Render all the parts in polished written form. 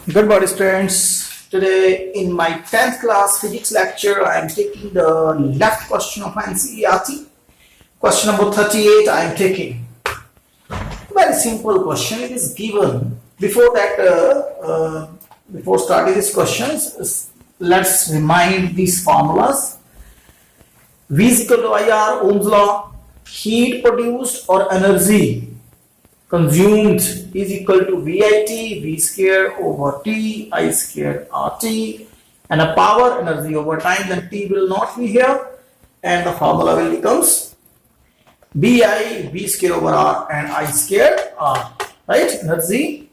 Good morning, students. Today, in my 10th class physics lecture, I am taking the left question of NCERT. Question number 38, I am taking. Very simple question. It is given. Before that, before starting these questions, let's remind these formulas. V is equal to IR, Ohm's law. Heat produced or energy consumed is equal to VIT, V square over T, I square RT, and a power energy over time, then T will not be here, and the formula will becomes BI, V square over R, and I square R, right? Energy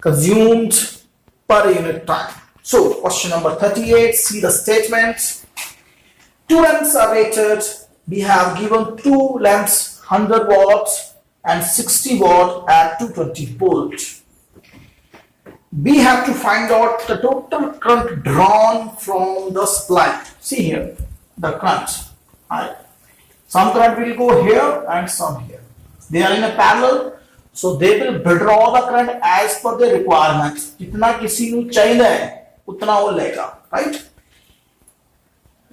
consumed per unit time. So, question number 38, see the statement. Two lamps are rated. We have given two lamps 100 watts and 60 watt at 220 volt. We have to find out the total current drawn from the supply. See here, the current. Some current will go here and some here. They are in a parallel, so they will draw the current as per the requirement. जितना किसी को चाहिए है, उतना वो लेगा, right?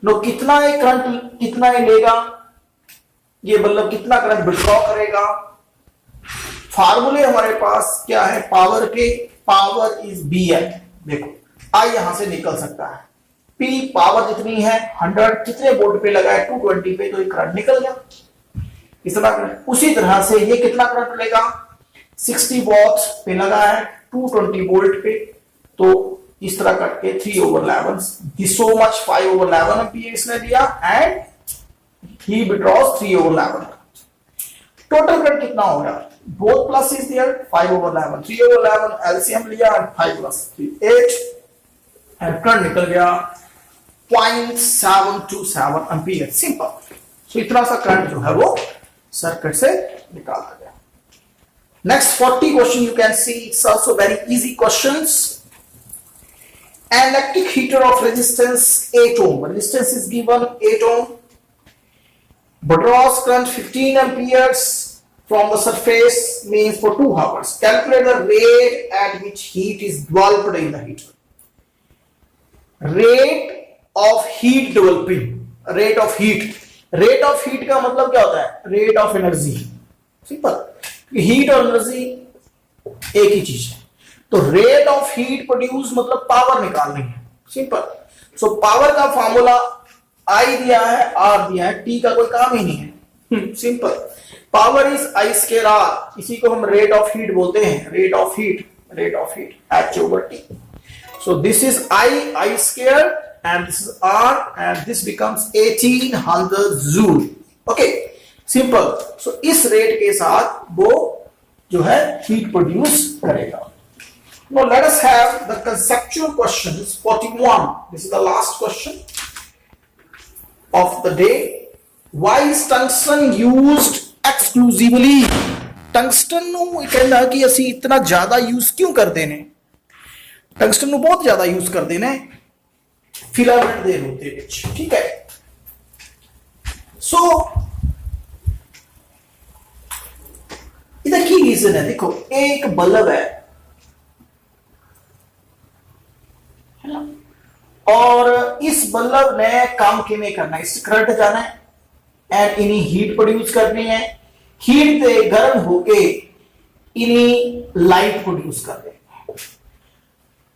No कितना ये करंट कितना ये लेगा, ये मतलब कितना करंट विड्रॉ करेगा. फार्मूले हमारे पास क्या है पावर के. Power is B I. देखो आई यहां से निकल सकता है. पी पावर जितनी है 100 कितने वोल्ट पे लगा है 220 पे, तो ये करंट निकल गया. इतना करंट. उसी तरह से ये कितना करंट लेगा 60 वॉट पे लगा है 220 वोल्ट पे, तो इस तरह करके 3/11 सो मच 5/11 एम्पीयर इसने दिया and he withdraws 3/11. Total current कितना हो गया. Both plus is there 5/11 3/11 LCM लिया 5 + 3 8 एंड करंट निकल गया 0.727 एम्पीयर. सिंपल. सो इतना सा करंट जो है वो सर्किट से निकाला गया. Next 40 question you can see. It's also very easy questions. An electric heater of resistance 8 ohm. Resistance is given 8 ohm. Draws current 15 amperes from the surface, means for 2 hours. Calculate the rate at which heat is developed in the heater. Rate of heat developing. Rate of heat. Rate of heat का मतलब क्या होता है. Rate of energy. Simple. Heat और energy एक ही चीज है. तो रेट ऑफ हीट प्रोड्यूस मतलब पावर निकालनी है. सिंपल. सो पावर का फॉर्मूला आई दिया है, आर दिया है, टी का कोई काम ही नहीं है. Simple. Power is I square R. इसी को हम रेट ऑफ हीट बोलते हैं. Rate of heat H over T. So this is I square and this is R and this becomes 1800 joule. Okay simple. So इस rate के साथ वो जो है हीट प्रोड्यूस करेगा. Now let us have the conceptual questions. 41. This is the last question of the day. Why is tungsten used exclusively? Tungsten ਨੂੰ ਕਹਿੰਦਾ ਕਿ ਅਸੀਂ ਇਤਨਾ ਜ਼ਿਆਦਾ ਯੂਜ਼ ਕਿਉਂ ਕਰਦੇ ਨੇ. ਟੰਗਸਟਨ ਨੂੰ ਬਹੁਤ ਜ਼ਿਆਦਾ ਯੂਜ਼ ਕਰਦੇ ਨੇ ਫਿਲਾਮੈਂਟ ਦੇ ਰੂਪ ਦੇ ਵਿੱਚ. ਠੀਕ ਹੈ. ਸੋ ਇਹਦਾ ਕੀ ਰੀਜ਼ਨ ਹੈ. ਦੇਖੋ ਇਹ ਇੱਕ ਬਲਬ ਹੈ और इस बल्ब ने काम किमें करना है. इस करंट जाना है एंड इन्हीं हीट प्रोड्यूस करनी है. हीट से गर्म होके इन्हीं लाइट प्रोड्यूस कर देंगे.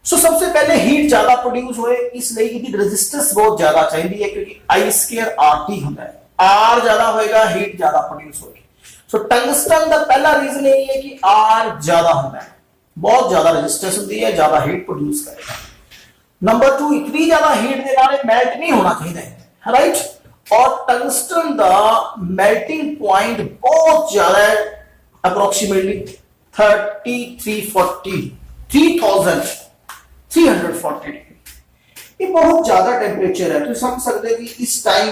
सो सबसे पहले हीट ज्यादा प्रोड्यूस होए इसलिए इसकी रेजिस्टेंस बहुत ज्यादा चाहिए है क्योंकि आई स्क्वायर आरटी होता है. आर ज्यादा होएगा हीट ज्यादा प्रोड्यूस होगी. सो टंगस्टन का पहला रीजन यही है कि आर ज्यादा होता है, बहुत ज्यादा रेजिस्टेंस होती है, ज्यादा हीट प्रोड्यूस करेगा. नंबर 2 इतनी ज्यादा हीट दे नाले मेल्ट नहीं होना चाहिए, राइट. और टंगस्टन का मेल्टिंग पॉइंट बहुत ज्यादा है, अप्रोक्सीमेटली 3340 डिग्री. ये बहुत ज्यादा टेम्परेचर है. तो समझ सकते हैं कि इस टाइम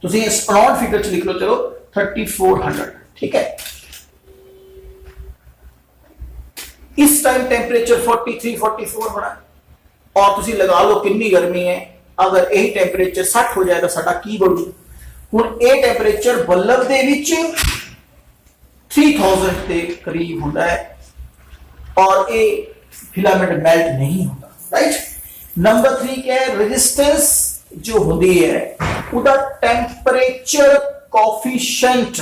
तुम स्प्रॉड फिगर च लिख लो. चलो 3400. ठीक है. इस टाइम टेम्परेचर 43-44 होना और तुसी लगा लो कितनी गर्मी है. अगर यही टेम्परेचर 60 हो जाए तो साडा की बनू. हुण ये टेम्परेचर बल्ब दे विच 3000 के करीब होता है और ये फिलामेंट मेल्ट नहीं होता, राइट। नंबर 3 क्या है, रेजिस्टेंस जो होती है उसका टेम्परेचर कोफिशिएंट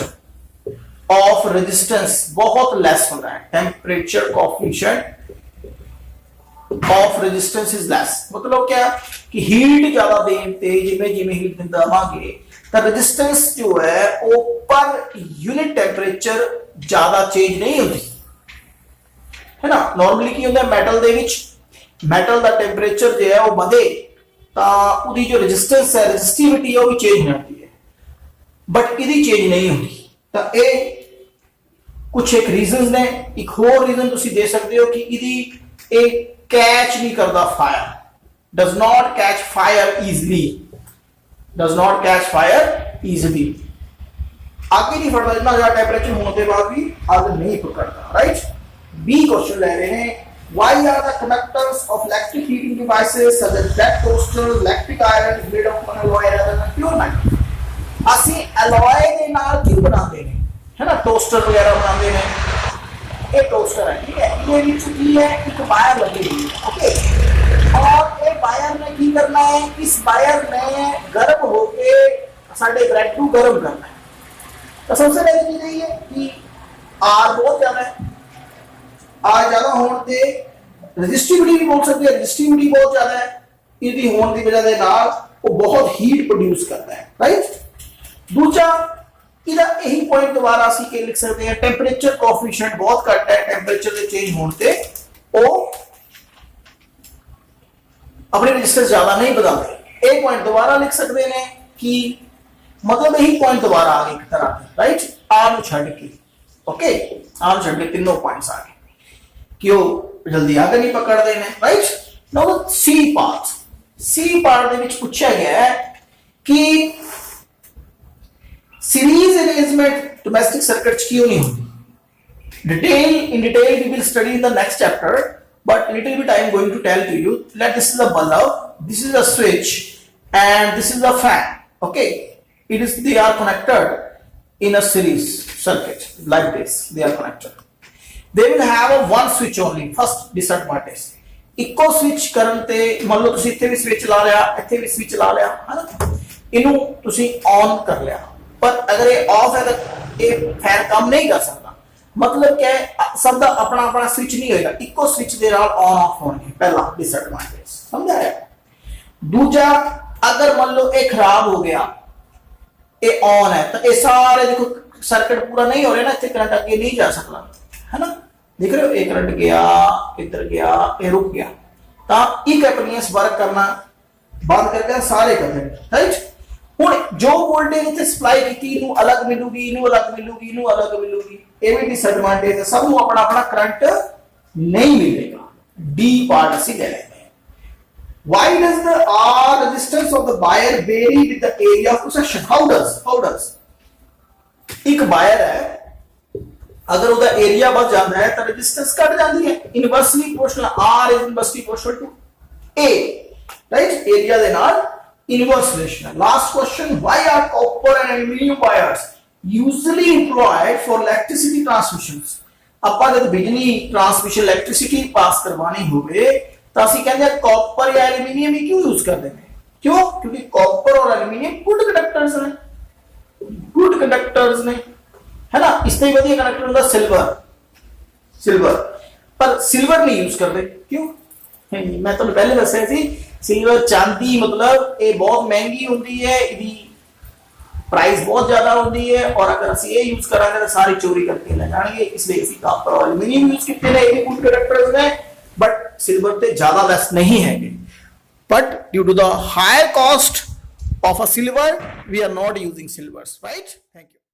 ऑफ रेजिस्टेंस बहुत लेस होता है। Temperature coefficient of resistance is less, मतलब क्या कि हीट ज्यादा देते जिमें जिमें हीट देवांगे तो रेजिस्टेंस जो है वो पर यूनिट टेम्परेचर ज्यादा चेंज नहीं होती है ना। नॉर्मली की होता है मेटल दे विच मेटल का टेम्परेचर जो है वो बढ़े तो उसकी जो रेजिस्टेंस है रेजिस्टिविटी है वो भी चेंज हो जाती है, बट इसकी चेंज नहीं होती। तो ये कुछ एक रीजन ने, एक होर रीजन तुम दे सकते हो कि इसकी एक कैच नहीं करता fire, does not catch fire easily, does not catch fire easily, आगे नहीं फटता, इतना ज्यादा टेम्परेचर होने के बाद भी आग नहीं पकड़ता, राइट। बी क्वेश्चन ले रहे हैं, why are the conductors of electric heating devices such as flat toaster, electric iron made of alloy rather than pure metal? ਅਸੀਂ alloy ਦੇ ਨਾਲ ਕਿਉਂ ਬਣਾਉਂਦੇ ਨੇ, है ना, टोस्टर वगैरह बनाते हैं। एक टोस्टर है, ठीक है, ये भी चुकी है, एक वायर लगी हुई है, ओके, और ये वायर ने की करना है, इस वायर ने गर्म होके साढ़े ब्रेड को गर्म करना है। तो सबसे पहले चीज यही है कि आर बहुत ज्यादा है, आर ज्यादा होने से रेजिस्टिविटी भी बोल सकते हैं, रेजिस्टिविटी बहुत ज्यादा है, इसकी होने की वजह से नाल वो बहुत हीट प्रोड्यूस करता है, राइट। दूसरा इधर यही पॉइंट दोबारा सी के लिख सकते हैं, टेम्परेचर कोफिशिएंट बहुत घट है, टेम्परेचर के चेंज होने से वो अपने रेजिस्टेंस ज्यादा नहीं बताते। एक पॉइंट दोबारा लिख सकते हैं कि मतलब यही पॉइंट दोबारा आ गए एक तरह से, राइट, आर छड़ के, ओके, आर छड़ के तीनों पॉइंट्स आ गए, क्यों जल्दी आगे नहीं पकड़ देने, राइट। नाउ सी पार्ट ਦੇ ਵਿੱਚ पूछा गया है कि सीरीज अरेंजमेंट डोमेस्टिक सर्किट क्यों नहीं होती। in detail we will study in the next chapter, but little bit I am going to tell to you that this is a bulb, this is a switch, and this is a fan, okay, they are connected in a series circuit like this, they are connected, they will have a one switch only। first disadvantage, ਇੱਕੋ switch ਕਰਨ ਤੇ ਮੰਨ ਲਓ ਤੁਸੀਂ ਇੱਥੇ ਵੀ switch ਲਾ ਲਿਆ, ਇੱਥੇ ਵੀ ਸਵਿਚ ਲਾ ਲਿਆ, ਹਨਾ, ਇਹਨੂੰ ਤੁਸੀਂ ਔਨ ਕਰ ਲਿਆ, ਪਰ ਅਗਰ ਇਹ ਆਫ ਹੈ ਤਾਂ ਇਹ ਫੈਨ ਕੰਮ ਨਹੀਂ ਕਰ ਸਕਦਾ। मतलब क्या है, सब का अपना अपना स्विच नहीं होगा, इको स्विच दे नाल ऑन ऑफ होने, पहला डिसएडवांटेज समझ आया। दूजा, अगर मान लो ये खराब हो गया, ये ऑन है तो ये सारे देखो सर्किट पूरा नहीं हो रहा ना, इतने करंट आगे नहीं जा सकता, है ना, देख रहे हो, एक करंट गया, इधर गया, ये रुक गया, तो एक एप्लायंस वर्क करना बंद करके सारे कर देंगे, राइट। ਹੁਣ जो वोल्टेज इतने सप्लाई की इनू अलग मिलूगी, इनू अलग मिलूगी, इनू अलग मिलूगी, ये भी डिसएडवांटेज है, सब अपना अपना करंट नहीं मिलेगा। डी पार्ट ਅਸੀਂ ले लेते हैं। Why does the R resistance of the wire vary with the area of section? How does एक वायर है, अगर ਉਹਦਾ ਏਰੀਆ ਵੱਧ ਜਾਂਦਾ ਹੈ ਤਾਂ ਰੈਜ਼ਿਸਟੈਂਸ ਘਟ ਜਾਂਦੀ ਹੈ, inversely proportional R is inversely proportional to A, right, area ਦੇ ਨਾਲ inverse relation। Last question, why are copper and aluminum wires usually employed for electricity transmissions? ਆਪਾਂ ਜਦ ਬਿਜਲੀ ਟ੍ਰਾਂਸਮਿਸ਼ਨ ਇਲੈਕਟ੍ਰਿਸਿਟੀ ਪਾਸ ਕਰਵਾਣੀ ਹੋਵੇ ਤਾਂ ਅਸੀਂ ਕਹਿੰਦੇ ਆ ਕਾਪਰ ਜਾਂ ਐਲੂਮੀਨੀਅਮ ਹੀ ਕਿਉਂ ਯੂਜ਼ ਕਰਦੇ ਨੇ, क्यों, क्योंकि कॉपर और एल्यूमिनियम गुड कंडक्टर्स ने, है ना। इससे बढ़िया कंडक्टर होता सिल्वर, पर सिल्वर नहीं यूज करते, क्यों, मैं तो पहले दस्या सी, सिल्वर चांदी मतलब ये बहुत महंगी होती है, इसकी प्राइस बहुत ज्यादा होती है, और अगर असं ये यूज करांगे तो सारी चोरी करके ले जाएंगे, इसलिए इसी कॉपर और एल्यूमिनियम यूज किए हैं, ये गुड कंडक्टर्स हैं, बट सिल्वर पे ज्यादा लेस नहीं है। But due to the higher cost of a silver we are not using silvers, right? Thank you.